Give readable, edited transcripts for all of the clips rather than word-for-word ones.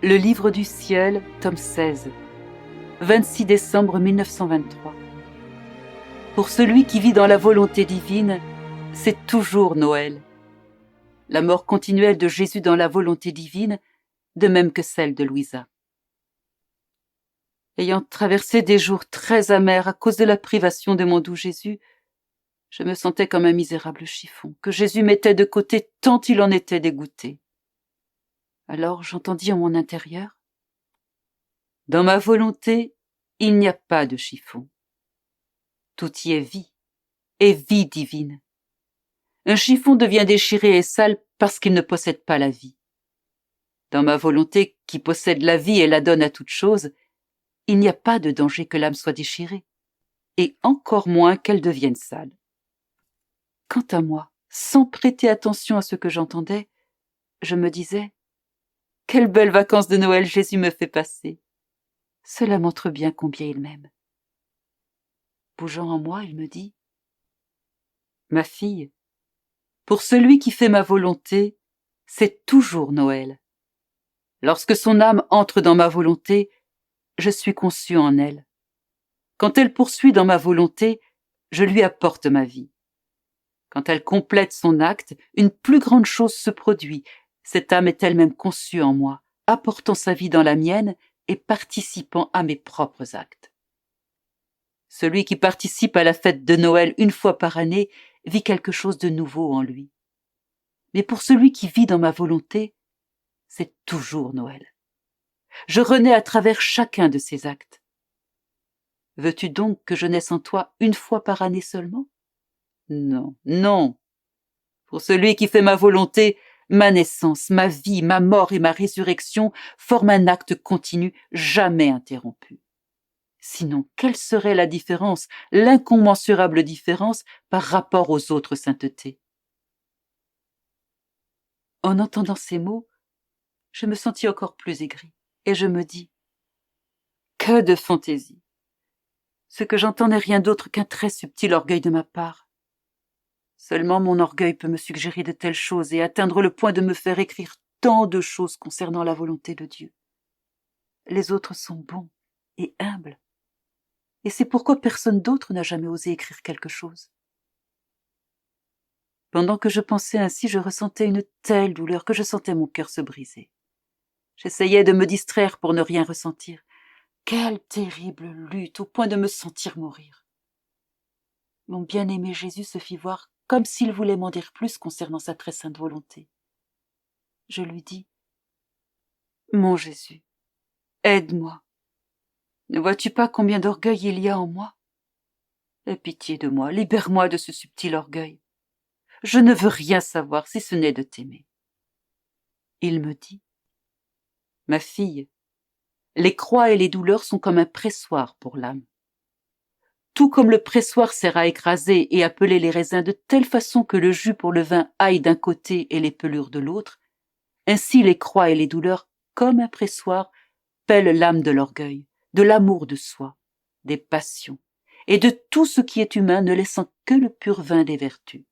Le livre du ciel, tome 16, 26 décembre 1923. Pour celui qui vit dans la volonté divine, c'est toujours Noël. La mort continuelle de Jésus dans la volonté divine, de même que celle de Louisa. Ayant traversé des jours très amers à cause de la privation de mon doux Jésus, je me sentais comme un misérable chiffon que Jésus mettait de côté tant il en était dégoûté. Alors j'entendis en mon intérieur: dans ma volonté, il n'y a pas de chiffon. Tout y est vie, et vie divine. Un chiffon devient déchiré et sale parce qu'il ne possède pas la vie. Dans ma volonté qui possède la vie et la donne à toute chose, il n'y a pas de danger que l'âme soit déchirée, et encore moins qu'elle devienne sale. Quant à moi, sans prêter attention à ce que j'entendais, je me disais: quelles belles vacances de Noël Jésus me fait passer. Cela montre bien combien il m'aime. Bougeant en moi, il me dit: ma fille, pour celui qui fait ma volonté, c'est toujours Noël. Lorsque son âme entre dans ma volonté, je suis conçu en elle. Quand elle poursuit dans ma volonté, je lui apporte ma vie. Quand elle complète son acte, une plus grande chose se produit. Cette âme est elle-même conçue en moi, apportant sa vie dans la mienne et participant à mes propres actes. Celui qui participe à la fête de Noël une fois par année vit quelque chose de nouveau en lui. Mais pour celui qui vit dans ma volonté, c'est toujours Noël. Je renais à travers chacun de ces actes. Veux-tu donc que je naisse en toi une fois par année seulement? Non, non. Pour celui qui fait ma volonté, ma naissance, ma vie, ma mort et ma résurrection forment un acte continu, jamais interrompu. Sinon, quelle serait la différence, l'incommensurable différence par rapport aux autres saintetés? En entendant ces mots, je me sentis encore plus aigrie, et je me dis: que de fantaisie! Ce que j'entends n'est rien d'autre qu'un très subtil orgueil de ma part. Seulement mon orgueil peut me suggérer de telles choses et atteindre le point de me faire écrire tant de choses concernant la volonté de Dieu. Les autres sont bons et humbles, et c'est pourquoi personne d'autre n'a jamais osé écrire quelque chose. Pendant que je pensais ainsi, je ressentais une telle douleur que je sentais mon cœur se briser. J'essayais de me distraire pour ne rien ressentir. Quelle terrible lutte, au point de me sentir mourir. Mon bien-aimé Jésus se fit voir comme s'il voulait m'en dire plus concernant sa très sainte volonté. Je lui dis: mon Jésus, aide-moi. Ne vois-tu pas combien d'orgueil il y a en moi? Aie pitié de moi, libère-moi de ce subtil orgueil. Je ne veux rien savoir si ce n'est de t'aimer. Il me dit: ma fille, les croix et les douleurs sont comme un pressoir pour l'âme. Tout comme le pressoir sert à écraser et à peler les raisins de telle façon que le jus pour le vin aille d'un côté et les pelures de l'autre, ainsi les croix et les douleurs, comme un pressoir, pèlent l'âme de l'orgueil, de l'amour de soi, des passions, et de tout ce qui est humain, ne laissant que le pur vin des vertus.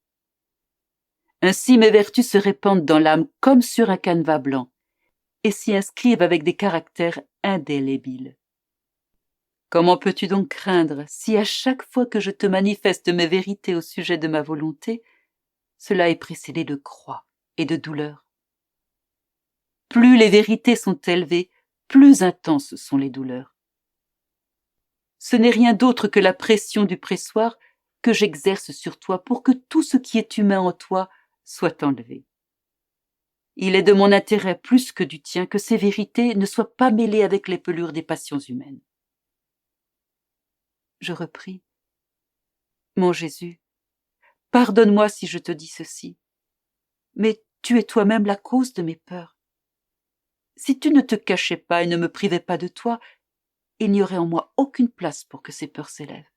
Ainsi mes vertus se répandent dans l'âme comme sur un canevas blanc, et s'y inscrivent avec des caractères indélébiles. Comment peux-tu donc craindre si à chaque fois que je te manifeste mes vérités au sujet de ma volonté, cela est précédé de croix et de douleurs? Plus les vérités sont élevées, plus intenses sont les douleurs. Ce n'est rien d'autre que la pression du pressoir que j'exerce sur toi pour que tout ce qui est humain en toi soit enlevé. Il est de mon intérêt plus que du tien que ces vérités ne soient pas mêlées avec les pelures des passions humaines. Je repris: mon Jésus, pardonne-moi si je te dis ceci, mais tu es toi-même la cause de mes peurs. Si tu ne te cachais pas et ne me privais pas de toi, il n'y aurait en moi aucune place pour que ces peurs s'élèvent.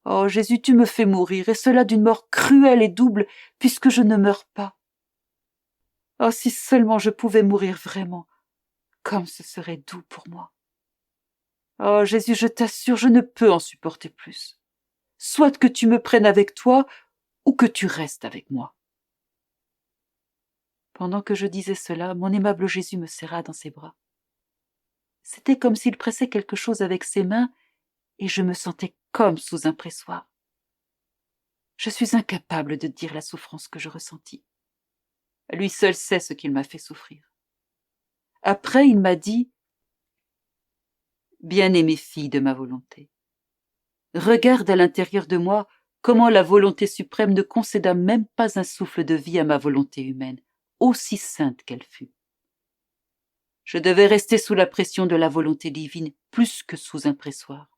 Oh Jésus, tu me fais mourir, et cela d'une mort cruelle et double, puisque je ne meurs pas. Oh, si seulement je pouvais mourir vraiment, comme ce serait doux pour moi. Oh Jésus, je t'assure, je ne peux en supporter plus. Soit que tu me prennes avec toi, ou que tu restes avec moi. Pendant que je disais cela, mon aimable Jésus me serra dans ses bras. C'était comme s'il pressait quelque chose avec ses mains, et je me sentais comme sous un pressoir. Je suis incapable de dire la souffrance que je ressentis. Lui seul sait ce qu'il m'a fait souffrir. Après, il m'a dit « Bien-aimée fille de ma volonté, regarde à l'intérieur de moi comment la volonté suprême ne concéda même pas un souffle de vie à ma volonté humaine, aussi sainte qu'elle fût. Je devais rester sous la pression de la volonté divine plus que sous un pressoir.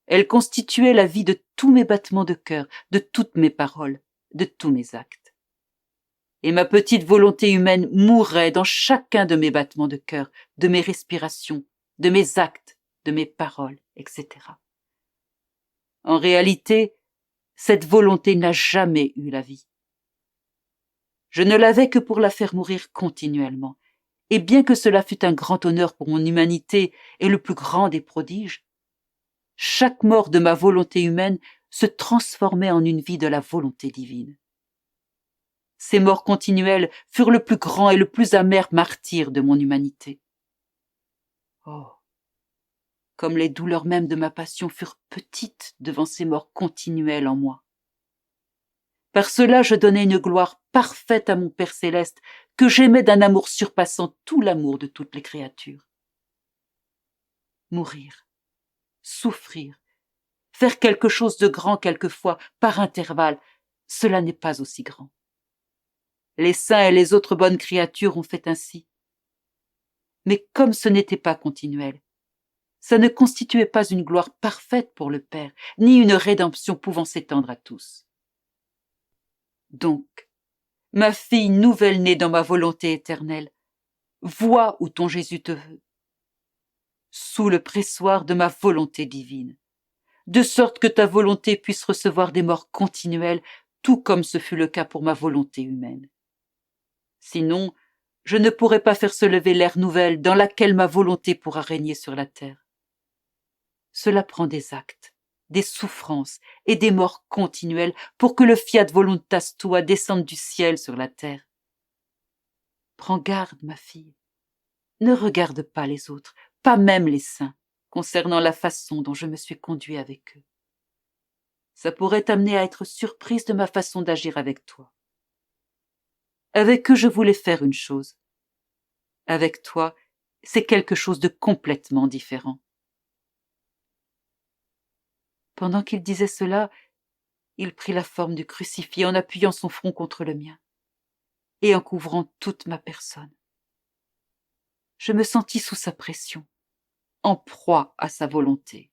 Elle constituait la vie de tous mes battements de cœur, de toutes mes paroles, de tous mes actes. Et ma petite volonté humaine mourait dans chacun de mes battements de cœur, de mes respirations, de mes actes, de mes paroles, etc. En réalité, cette volonté n'a jamais eu la vie. Je ne l'avais que pour la faire mourir continuellement, et bien que cela fût un grand honneur pour mon humanité et le plus grand des prodiges, chaque mort de ma volonté humaine se transformait en une vie de la volonté divine. Ces morts continuelles furent le plus grand et le plus amer martyre de mon humanité. Oh, comme les douleurs mêmes de ma passion furent petites devant ces morts continuelles en moi. Par cela, je donnais une gloire parfaite à mon Père céleste, que j'aimais d'un amour surpassant tout l'amour de toutes les créatures. Mourir, souffrir, faire quelque chose de grand quelquefois, par intervalle, cela n'est pas aussi grand. Les saints et les autres bonnes créatures ont fait ainsi. Mais comme ce n'était pas continuel, ça ne constituait pas une gloire parfaite pour le Père, ni une rédemption pouvant s'étendre à tous. Donc, ma fille nouvelle-née dans ma volonté éternelle, vois où ton Jésus te veut, sous le pressoir de ma volonté divine, de sorte que ta volonté puisse recevoir des morts continuelles, tout comme ce fut le cas pour ma volonté humaine. Sinon, je ne pourrais pas faire se lever l'ère nouvelle dans laquelle ma volonté pourra régner sur la terre. Cela prend des actes, des souffrances et des morts continuelles pour que le fiat voluntas tua descende du ciel sur la terre. Prends garde, ma fille. Ne regarde pas les autres, pas même les saints, concernant la façon dont je me suis conduit avec eux. Ça pourrait t'amener à être surprise de ma façon d'agir avec toi. Avec eux, je voulais faire une chose. Avec toi, c'est quelque chose de complètement différent. Pendant qu'il disait cela, il prit la forme du crucifix en appuyant son front contre le mien et en couvrant toute ma personne. Je me sentis sous sa pression, en proie à sa volonté.